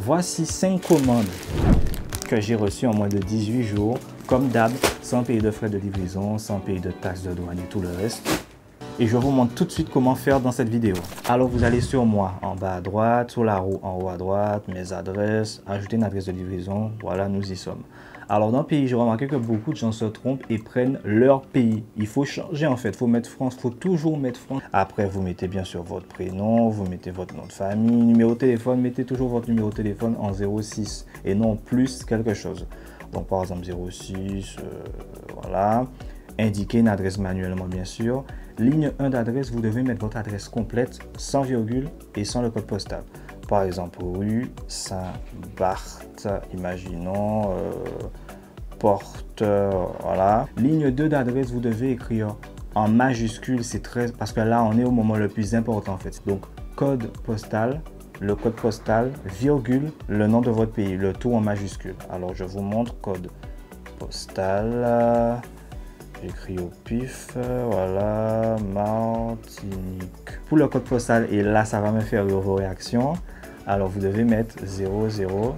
Voici 5 commandes que j'ai reçues en moins de 18 jours. Comme d'hab, sans payer de frais de livraison, sans payer de taxes de douane et tout le reste. Et je vous montre tout de suite comment faire dans cette vidéo. Alors vous allez sur moi, en bas à droite, sur la roue en haut à droite, mes adresses, ajouter une adresse de livraison, voilà, nous y sommes. Alors dans le pays, j'ai remarqué que beaucoup de gens se trompent et prennent leur pays. Il faut changer en fait, il faut mettre France, il faut toujours mettre France. Après, vous mettez bien sûr votre prénom, vous mettez votre nom de famille, numéro de téléphone, mettez toujours votre numéro de téléphone en 06 et non plus quelque chose. Donc par exemple 06, voilà. Indiquez une adresse manuellement bien sûr. Ligne 1 d'adresse, vous devez mettre votre adresse complète sans virgule et sans le code postal. Par exemple, rue Saint-Barth, imaginons, porte, voilà. Ligne 2 d'adresse, vous devez écrire en majuscule, c'est très, parce que là on est au moment le plus important en fait. Donc code postal, le code postal, virgule, le nom de votre pays, le tout en majuscule. Alors je vous montre code postal, j'écris au pif, voilà, Martinique. Pour le code postal, et là ça va me faire vos réactions, alors vous devez mettre 00000.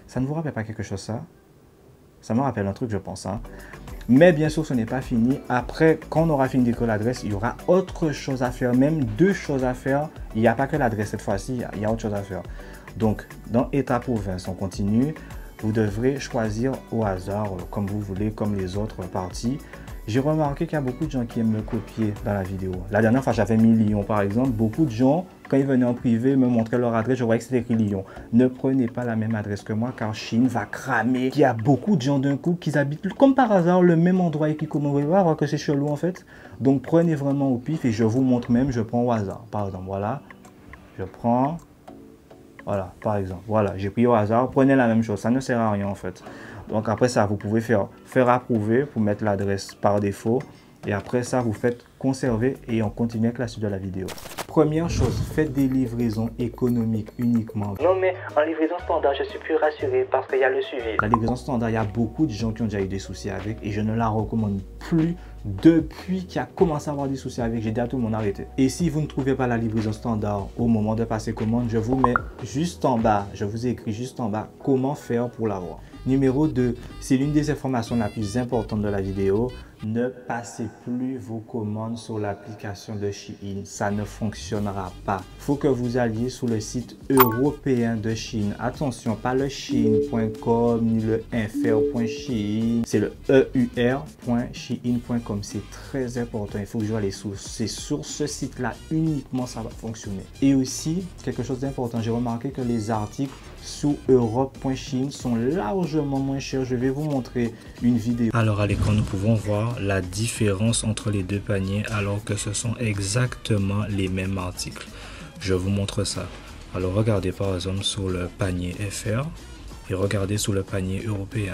Ça ne vous rappelle pas quelque chose ça? Ça me rappelle un truc je pense, hein. Mais bien sûr, ce n'est pas fini. Après, quand on aura fini d'écrire l'adresse, il y aura autre chose à faire, même 2 choses à faire. Il n'y a pas que l'adresse cette fois-ci, il y a autre chose à faire. Donc, dans État-province, on continue. Vous devrez choisir au hasard, comme vous voulez, comme les autres parties. J'ai remarqué qu'il y a beaucoup de gens qui aiment me copier dans la vidéo. La dernière fois, j'avais mis Lyon, par exemple. Beaucoup de gens, quand ils venaient en privé, me montraient leur adresse. Je voyais que c'était écrit Lyon. Ne prenez pas la même adresse que moi, car Chine va cramer. Il y a beaucoup de gens d'un coup qui habitent, comme par hasard, le même endroit et qui commencent à voir que c'est chelou, en fait. Donc, prenez vraiment au pif et je vous montre même, je prends au hasard. Par exemple, voilà. Je prends... Voilà, par exemple. Voilà, j'ai pris au hasard. Prenez la même chose. Ça ne sert à rien, en fait. Donc après ça, vous pouvez faire approuver pour mettre l'adresse par défaut. Et après ça, vous faites conserver et on continue avec la suite de la vidéo. Première chose, faites des livraisons économiques uniquement. Non mais en livraison standard, je suis plus rassuré parce qu'il y a le suivi. La livraison standard, il y a beaucoup de gens qui ont déjà eu des soucis avec et je ne la recommande plus depuis qu'il a commencé à avoir des soucis avec. J'ai dit à tout le monde arrêter. Et si vous ne trouvez pas la livraison standard au moment de passer commande, je vous mets juste en bas, je vous ai écrit juste en bas comment faire pour l'avoir. Numéro 2, c'est l'une des informations la plus importante de la vidéo. Ne passez plus vos commandes sur l'application de Shein. Ça ne fonctionnera pas. Il faut que vous alliez sur le site européen de Shein. Attention, pas le shein.com ni le fr.shein. C'est le eur.shein.com. C'est très important. Il faut que je aille sur ce site-là uniquement ça va fonctionner. Et aussi, quelque chose d'important, j'ai remarqué que les articles sous europe.shein sont largement moins chers. Je vais vous montrer une vidéo. Alors à l'écran, nous pouvons voir la différence entre les deux paniers alors que ce sont exactement les mêmes articles. Je vous montre ça. Alors regardez par exemple sur le panier FR et regardez sur le panier européen.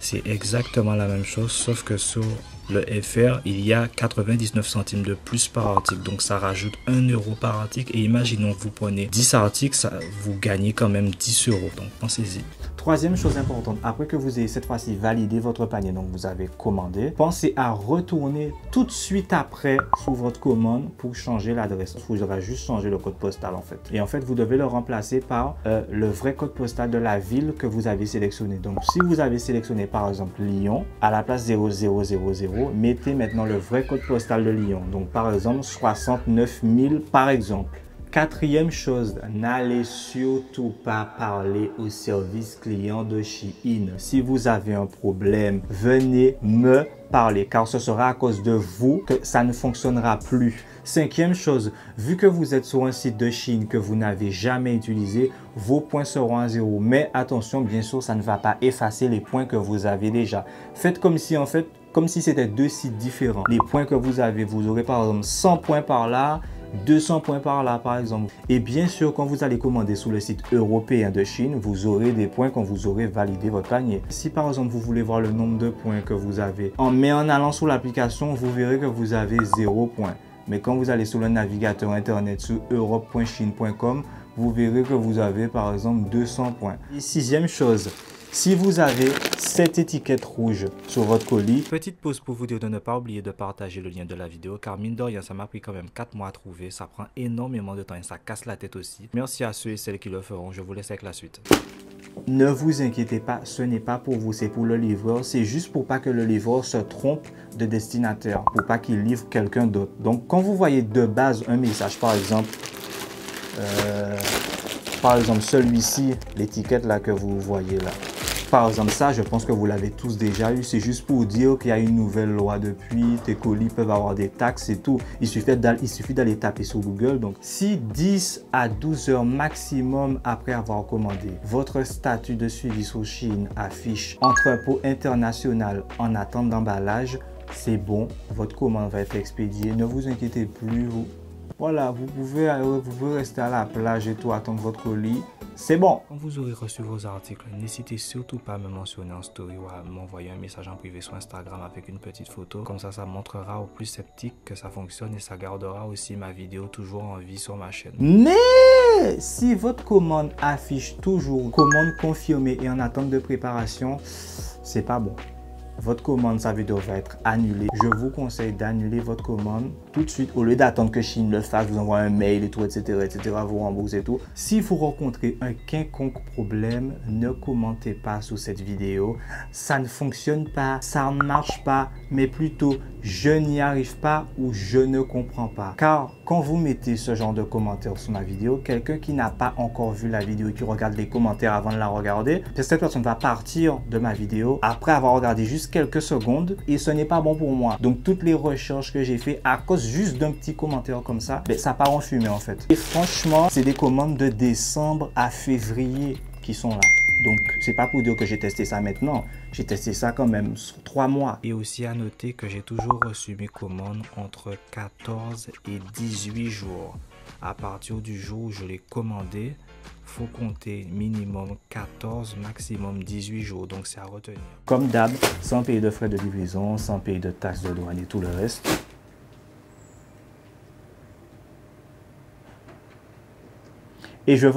C'est exactement la même chose sauf que sur le FR, il y a 99 centimes de plus par article. Donc, ça rajoute 1 euro par article. Et imaginons que vous prenez 10 articles, vous gagnez quand même 10 euros. Donc, pensez-y. Troisième chose importante, après que vous ayez cette fois-ci validé votre panier, donc vous avez commandé, pensez à retourner tout de suite après sur votre commande pour changer l'adresse. Il faudra juste changer le code postal en fait. Et en fait, vous devez le remplacer par le vrai code postal de la ville que vous avez sélectionné. Donc, si vous avez sélectionné par exemple Lyon, à la place 0000, mettez maintenant le vrai code postal de Lyon. Donc, par exemple, 69 000 par exemple. Quatrième chose, n'allez surtout pas parler au service client de Shein. Si vous avez un problème, venez me parler car ce sera à cause de vous que ça ne fonctionnera plus. Cinquième chose, vu que vous êtes sur un site de Shein que vous n'avez jamais utilisé, vos points seront à 0. Mais attention, bien sûr, ça ne va pas effacer les points que vous avez déjà. Faites comme si en fait, comme si c'était 2 sites différents. Les points que vous avez, vous aurez par exemple 100 points par là, 200 points par là par exemple. Et bien sûr, quand vous allez commander sur le site européen de Chine, vous aurez des points quand vous aurez validé votre panier. Si par exemple vous voulez voir le nombre de points que vous avez, mais en allant sur l'application, vous verrez que vous avez 0 points. Mais quand vous allez sur le navigateur internet sur europe.shein.com, vous verrez que vous avez par exemple 200 points. Et sixième chose, Si vous avez cette étiquette rouge sur votre colis, petite pause pour vous dire de ne pas oublier de partager le lien de la vidéo car mine de rien ça m'a pris quand même 4 mois à trouver, ça prend énormément de temps et ça casse la tête aussi. Merci à ceux et celles qui le feront, je vous laisse avec la suite. Ne vous inquiétez pas, ce n'est pas pour vous, c'est pour le livreur. C'est juste pour pas que le livreur se trompe de destinataire, pour pas qu'il livre quelqu'un d'autre. Donc, quand vous voyez de base un message, par exemple celui-ci, l'étiquette là que vous voyez là. Par exemple, ça, je pense que vous l'avez tous déjà eu. C'est juste pour dire qu'il y a une nouvelle loi depuis. Tes colis peuvent avoir des taxes et tout. Il suffit d'aller taper sur Google. Donc, si 10 à 12 heures maximum après avoir commandé, votre statut de suivi sur Chine affiche entrepôt international en attente d'emballage, c'est bon. Votre commande va être expédiée. Ne vous inquiétez plus. Voilà, vous pouvez rester à la plage et tout, attendre votre colis. C'est bon. Quand vous aurez reçu vos articles, n'hésitez surtout pas à me mentionner en story ou à m'envoyer un message en privé sur Instagram avec une petite photo. Comme ça montrera aux plus sceptiques que ça fonctionne et ça gardera aussi ma vidéo toujours en vie sur ma chaîne. Mais si votre commande affiche toujours commande confirmée et en attente de préparation, c'est pas bon. Votre commande, ça devrait être annulée. Je vous conseille d'annuler votre commande tout de suite. Au lieu d'attendre que Chine le fasse, vous envoie un mail et tout, etc., vous rembourse et tout. Si vous rencontrez un quelconque problème, ne commentez pas sous cette vidéo. Ça ne fonctionne pas, ça ne marche pas, mais plutôt je n'y arrive pas ou je ne comprends pas. Car quand vous mettez ce genre de commentaires sous ma vidéo, quelqu'un qui n'a pas encore vu la vidéo et qui regarde les commentaires avant de la regarder, cette personne va partir de ma vidéo après avoir regardé juste quelques secondes et ce n'est pas bon pour moi. Donc toutes les recherches que j'ai fait à cause juste d'un petit commentaire comme ça, ça part en fumée en fait. Et franchement, c'est des commandes de décembre à février qui sont là. Donc, c'est pas pour dire que j'ai testé ça maintenant. J'ai testé ça quand même sur 3 mois. Et aussi à noter que j'ai toujours reçu mes commandes entre 14 et 18 jours. À partir du jour où je l'ai commandé, faut compter minimum 14, maximum 18 jours. Donc, c'est à retenir. Comme d'hab, sans payer de frais de livraison, sans payer de taxes de douane et tout le reste. Et je vous